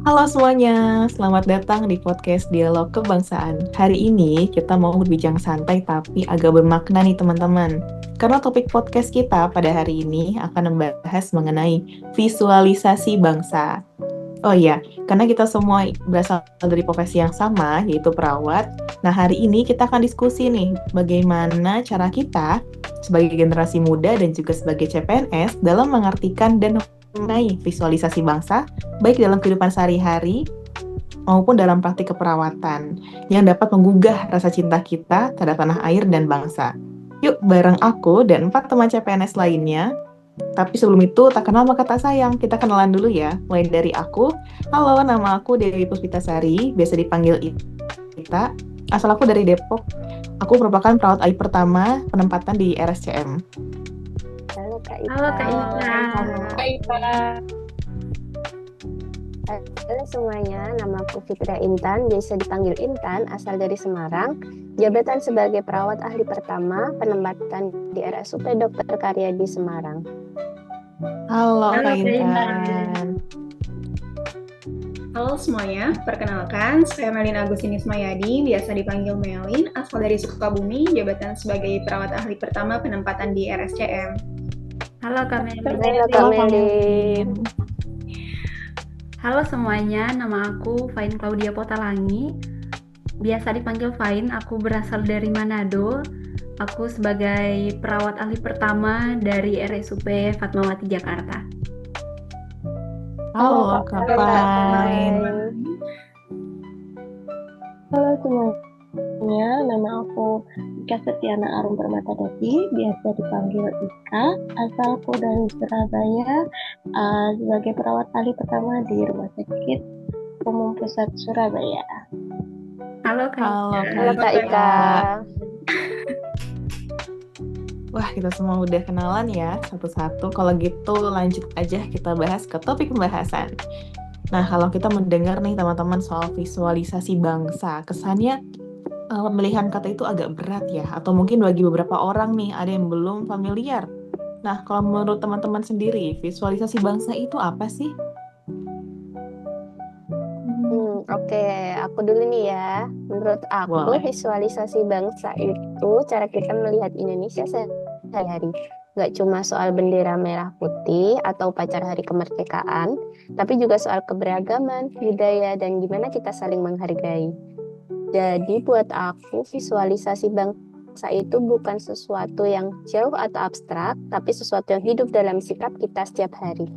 Halo semuanya, selamat datang di podcast Dialog Kebangsaan. Hari ini kita mau berbincang santai tapi agak bermakna nih teman-teman. Karena topik podcast kita pada hari ini akan membahas mengenai visualisasi bangsa. Oh iya, karena kita semua berasal dari profesi yang sama, yaitu perawat. Nah, hari ini kita akan diskusi nih, bagaimana cara kita sebagai generasi muda dan juga sebagai CPNS dalam mengartikan dan mengenai visualisasi bangsa, baik dalam kehidupan sehari-hari maupun dalam praktik keperawatan, yang dapat menggugah rasa cinta kita terhadap tanah air dan bangsa. Yuk, bareng aku dan 4 teman CPNS lainnya. Tapi sebelum itu, tak kenal maka tak sayang. Kita kenalan dulu ya. Mulai dari aku. Halo, nama aku Dewi Puspitasari, biasa dipanggil Ita. Asal aku dari Depok. Aku merupakan perawat AI pertama penempatan di RSCM. Halo Kak Ita. Halo Kak Ita. Kak Ita. Halo semuanya, nama aku Fitria Intan, biasa dipanggil Intan, asal dari Semarang. Jabatan sebagai perawat ahli pertama penempatan di RSUP Dr. Karyadi Semarang. Halo, Halo, Kak Kak Intan. Halo semuanya, perkenalkan saya Melin Agustinis Mayadi, biasa dipanggil Melin, asal dari Sukabumi, jabatan sebagai perawat ahli pertama penempatan di RSCM. Halo Kak Melin. Halo Kak Melin. Halo semuanya, nama aku Fain Claudia Potalangi. Biasa dipanggil Fain, aku berasal dari Manado. Aku sebagai perawat ahli pertama dari RSUP Fatmawati Jakarta. Halo, Kak Fain. Halo semuanya, nama aku Ika Setiana Arum Permatadati, biasa dipanggil Ika, asalku dari Surabaya, sebagai perawat ahli pertama di Rumah Sakit Umum Pusat Surabaya. Halo Kak. Halo Kak Ika. Wah, kita semua udah kenalan ya satu-satu. Kalau gitu lanjut aja kita bahas ke topik pembahasan. Nah, kalau kita mendengar nih teman-teman soal visualisasi bangsa, kesannya pemilihan kata itu agak berat ya, atau mungkin bagi beberapa orang nih ada yang belum familiar. Nah, kalau menurut teman-teman sendiri, visualisasi bangsa itu apa sih? Oke, aku dulu nih ya. Menurut aku, Boleh. visualisasi bangsa itu cara kita melihat Indonesia sehari-hari. Gak cuma soal bendera merah putih atau upacara hari kemerdekaan, tapi juga soal keberagaman, budaya, dan gimana kita saling menghargai. Jadi buat aku, visualisasi bangsa itu bukan sesuatu yang jauh atau abstrak, tapi sesuatu yang hidup dalam sikap kita setiap hari.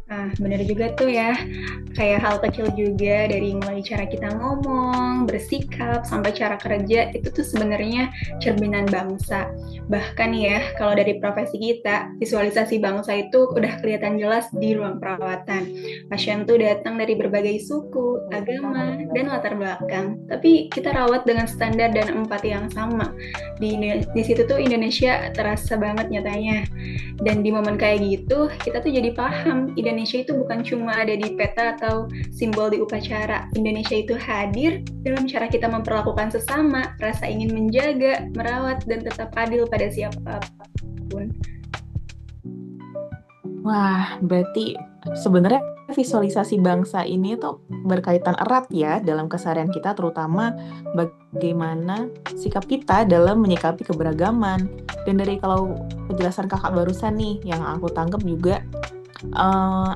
Nah, benar juga tuh ya, kayak hal kecil juga dari mulai cara kita ngomong, bersikap, sampai cara kerja, itu tuh sebenarnya cerminan bangsa. Bahkan ya, kalau dari profesi kita, visualisasi bangsa itu udah kelihatan jelas di ruang perawatan. Pasien tuh datang dari berbagai suku, agama, dan latar belakang. Tapi kita rawat dengan standar dan empati yang sama. Di situ tuh Indonesia terasa banget nyatanya. Dan di momen kayak gitu, kita tuh jadi paham Indonesia itu bukan cuma ada di peta atau simbol di upacara. Indonesia itu hadir dalam cara kita memperlakukan sesama, rasa ingin menjaga, merawat, dan tetap adil pada siapapun. Wah, berarti sebenarnya visualisasi bangsa ini tuh berkaitan erat ya dalam keseharian kita, terutama bagaimana sikap kita dalam menyikapi keberagaman. Dan dari kalau penjelasan kakak barusan nih, yang aku tangkap juga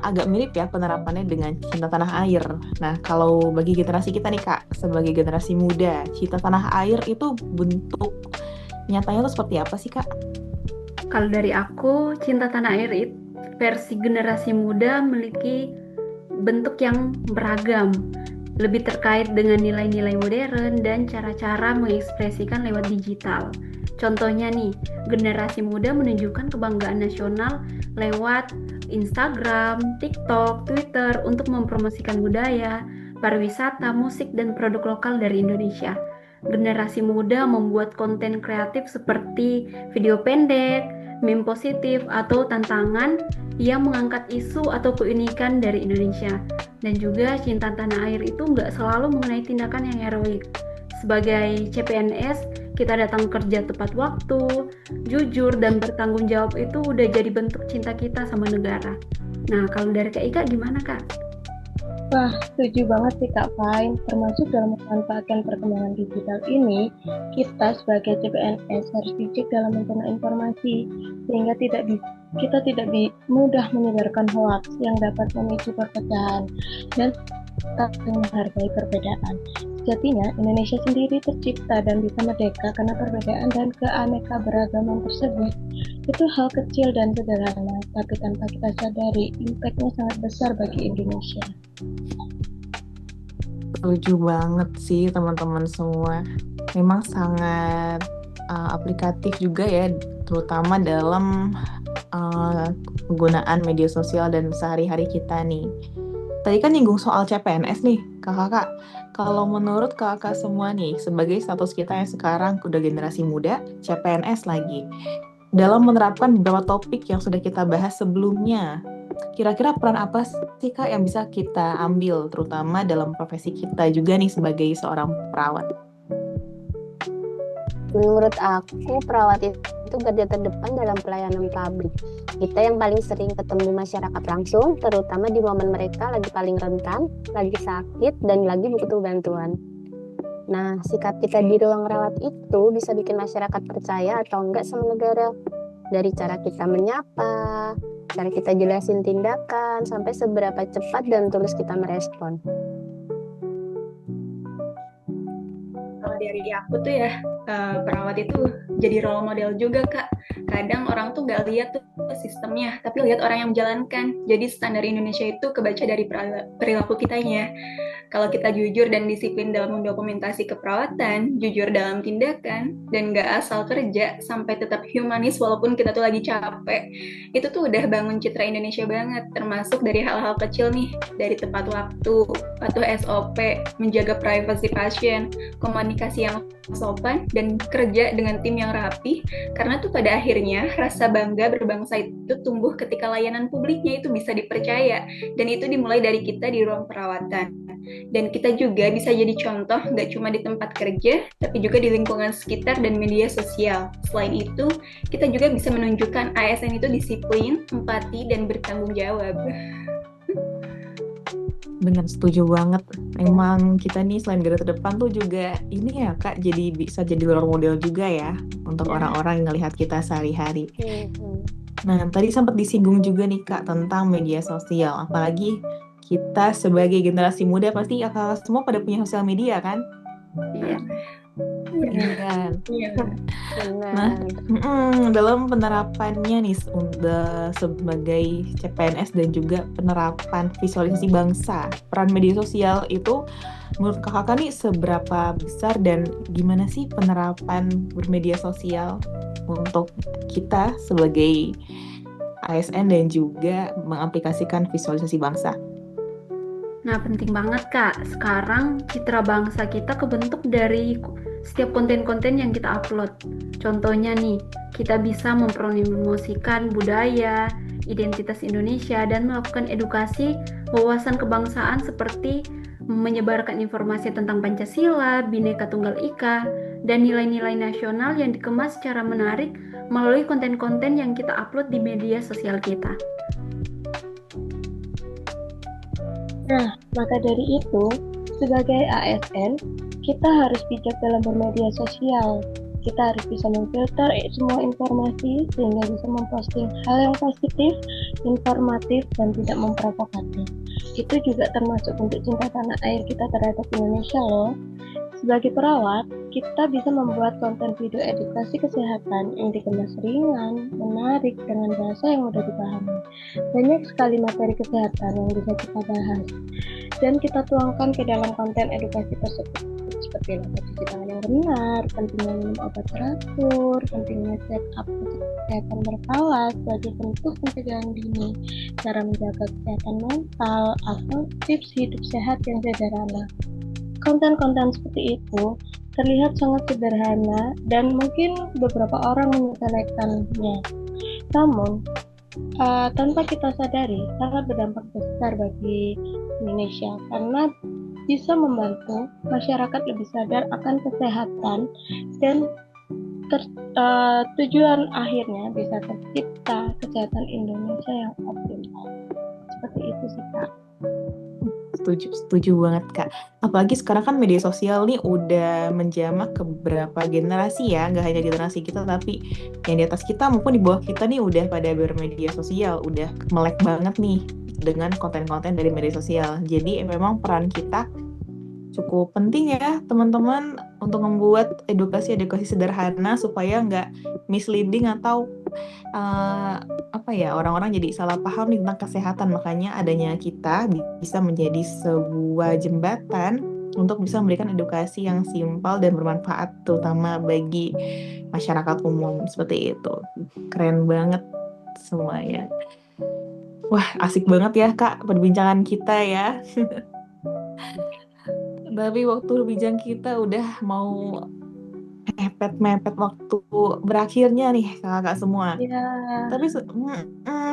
agak mirip ya penerapannya dengan cinta tanah air. Nah, kalau bagi generasi kita nih kak, sebagai generasi muda, cinta tanah air itu bentuk nyatanya tuh seperti apa sih kak? Kalau dari aku, cinta tanah air itu versi generasi muda memiliki bentuk yang beragam, lebih terkait dengan nilai-nilai modern dan cara-cara mengekspresikan lewat digital. Contohnya nih, generasi muda menunjukkan kebanggaan nasional lewat Instagram, TikTok, Twitter untuk mempromosikan budaya, pariwisata, musik, dan produk lokal dari Indonesia. Generasi muda membuat konten kreatif seperti video pendek, meme positif, atau tantangan yang mengangkat isu atau keunikan dari Indonesia. Dan juga cinta tanah air itu nggak selalu mengenai tindakan yang heroik. Sebagai CPNS, kita datang kerja tepat waktu, jujur, dan bertanggung jawab itu udah jadi bentuk cinta kita sama negara. Nah, kalau dari Kak Ika gimana Kak? Wah, setuju banget sih Kak Fain. Termasuk dalam memanfaatkan perkembangan digital ini, kita sebagai CPNS harus bijak dalam mencari informasi, sehingga kita tidak mudah menyebarkan hoaks yang dapat memicu perpecahan dan tak menghargai perbedaan. Sejatinya, Indonesia sendiri tercipta dan bisa merdeka karena perbedaan dan keanekaragaman tersebut. Itu hal kecil dan sederhana, tapi tanpa kita sadari, impact-nya sangat besar bagi Indonesia. Setuju banget sih teman-teman semua. Memang sangat aplikatif juga ya, terutama dalam penggunaan media sosial dan sehari-hari kita nih. Tadi kan nyinggung soal CPNS nih, kakak. Kalau menurut kakak semua nih, sebagai status kita yang sekarang udah generasi muda, CPNS lagi, dalam menerapkan beberapa topik yang sudah kita bahas sebelumnya, kira-kira peran apa sih Kak yang bisa kita ambil, terutama dalam profesi kita juga nih sebagai seorang perawat? Menurut aku, perawat itu garda terdepan dalam pelayanan publik. Kita yang paling sering ketemu masyarakat langsung, terutama di momen mereka lagi paling rentan, lagi sakit, dan lagi butuh bantuan. Nah, sikap kita di ruang rawat itu bisa bikin masyarakat percaya atau enggak sama negara. Dari cara kita menyapa, cara kita jelasin tindakan, sampai seberapa cepat dan tulus kita merespon. Kalau dari aku tuh ya, perawat itu jadi role model juga Kak. Kadang orang tuh nggak lihat tuh sistemnya, tapi lihat orang yang menjalankan. Jadi standar Indonesia itu kebaca dari perilaku kitanya. Kalau kita jujur dan disiplin dalam mendokumentasi keperawatan, jujur dalam tindakan, dan nggak asal kerja, sampai tetap humanis walaupun kita tuh lagi capek, itu tuh udah bangun citra Indonesia banget, termasuk dari hal-hal kecil nih, dari tepat waktu, patuh SOP, menjaga privasi pasien, komunikasi yang sopan, dan kerja dengan tim yang rapi, karena tuh pada akhirnya rasa bangga berbangsa itu tumbuh ketika layanan publiknya itu bisa dipercaya, dan itu dimulai dari kita di ruang perawatan. Dan kita juga bisa jadi contoh nggak cuma di tempat kerja, tapi juga di lingkungan sekitar dan media sosial. Selain itu, kita juga bisa menunjukkan ASN itu disiplin, empati, dan bertanggung jawab. Benar, setuju banget. Emang kita nih selain garda terdepan tuh juga ini ya Kak, jadi bisa jadi role model juga ya untuk orang-orang yang ngelihat kita sehari-hari. Nah, tadi sempat disinggung juga nih Kak tentang media sosial, apalagi kita sebagai generasi muda pasti kakak semua pada punya sosial media kan? Iya. Kan? Iya. Nah, dalam penerapannya nih sebagai CPNS dan juga penerapan visualisasi bangsa, peran media sosial itu menurut kakak nih seberapa besar dan gimana sih penerapan bermedia sosial untuk kita sebagai ASN dan juga mengaplikasikan visualisasi bangsa? Nah, penting banget Kak. Sekarang citra bangsa kita kebentuk dari setiap konten-konten yang kita upload. Contohnya nih, kita bisa mempromosikan budaya, identitas Indonesia, dan melakukan edukasi wawasan kebangsaan seperti menyebarkan informasi tentang Pancasila, Bhinneka Tunggal Ika, dan nilai-nilai nasional yang dikemas secara menarik melalui konten-konten yang kita upload di media sosial kita. Nah, maka dari itu, sebagai ASN, kita harus bijak dalam bermedia sosial. Kita harus bisa memfilter semua informasi sehingga bisa memposting hal yang positif, informatif, dan tidak memprovokatif. Itu juga termasuk untuk cinta tanah air kita terhadap Indonesia loh. Sebagai perawat, kita bisa membuat konten video edukasi kesehatan yang dikemas ringan, menarik, dengan bahasa yang mudah dipahami. Banyak sekali materi kesehatan yang bisa kita bahas dan kita tuangkan ke dalam konten edukasi tersebut, seperti cuci tangan yang benar, pentingnya minum obat teratur, pentingnya set up kesehatan berkala sebagai bentuk pencegahan dini, cara menjaga kesehatan mental, atau tips hidup sehat yang sederhana. Konten-konten seperti itu terlihat sangat sederhana dan mungkin beberapa orang menyepelekannya. Namun, tanpa kita sadari, sangat berdampak besar bagi Indonesia karena bisa membantu masyarakat lebih sadar akan kesehatan dan tujuan akhirnya bisa tercipta kesehatan Indonesia yang optimal. Seperti itu sih Kak. setuju banget Kak. Apalagi sekarang kan media sosial nih udah menjamak ke beberapa generasi ya, nggak hanya generasi kita tapi yang di atas kita maupun di bawah kita nih udah pada bermedia sosial, udah melek banget nih dengan konten-konten dari media sosial. Jadi memang peran kita cukup penting ya teman-teman untuk membuat edukasi-edukasi sederhana supaya nggak misleading atau orang-orang jadi salah paham nih tentang kesehatan. Makanya adanya kita bisa menjadi sebuah jembatan untuk bisa memberikan edukasi yang simpel dan bermanfaat terutama bagi masyarakat umum seperti itu. Keren banget semuanya. Wah, asik banget ya Kak perbincangan kita ya. Tapi waktu bincang kita udah mau mepet-mepet waktu berakhirnya nih kakak semua. Ya, Tapi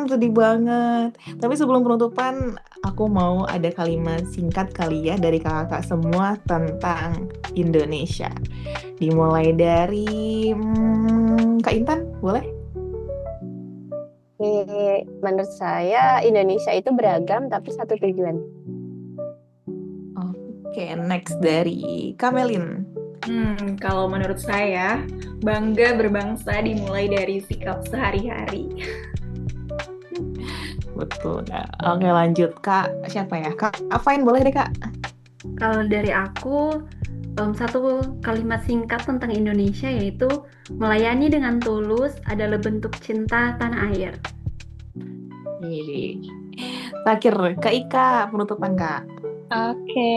sedih banget. Tapi sebelum penutupan, aku mau ada kalimat singkat kali ya dari kakak semua tentang Indonesia. Dimulai dari Kak Intan, boleh? Menurut saya Indonesia itu beragam tapi satu tujuan. Oke, next dari Kamelin. Kalau menurut saya, bangga berbangsa dimulai dari sikap sehari-hari. Betul, Kak. Oke, lanjut. Kak, siapa ya? Kak Afain, boleh deh, Kak? Kalau dari aku, satu kalimat singkat tentang Indonesia yaitu melayani dengan tulus adalah bentuk cinta tanah air. Ini. Terakhir, Kak Ika, penutupan, Kak. oke,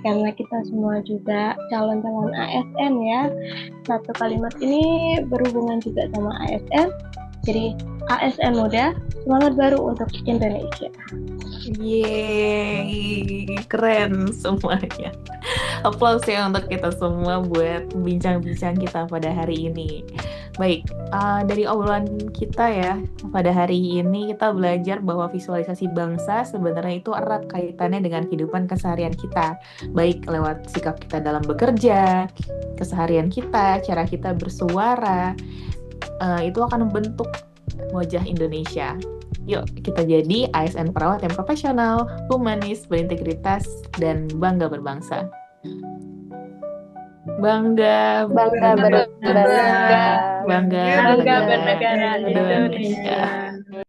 karena kita semua juga calon-calon ASN ya. Satu kalimat ini berhubungan juga sama ASN. Jadi ASN muda, semangat baru untuk Indonesia. Yeay, keren semuanya. Applause ya untuk kita semua buat bincang-bincang kita pada hari ini. Baik, dari obrolan kita ya, pada hari ini kita belajar bahwa visualisasi bangsa sebenarnya itu erat kaitannya dengan kehidupan keseharian kita. Baik lewat sikap kita dalam bekerja, keseharian kita, cara kita bersuara, itu akan membentuk wajah Indonesia. Yuk kita jadi ASN perawat yang profesional, humanis, berintegritas, dan bangga berbangsa. Bangga Bangga bernegara. berbangsa. Bangga Bangga bernegara bernegara Indonesia. Indonesia.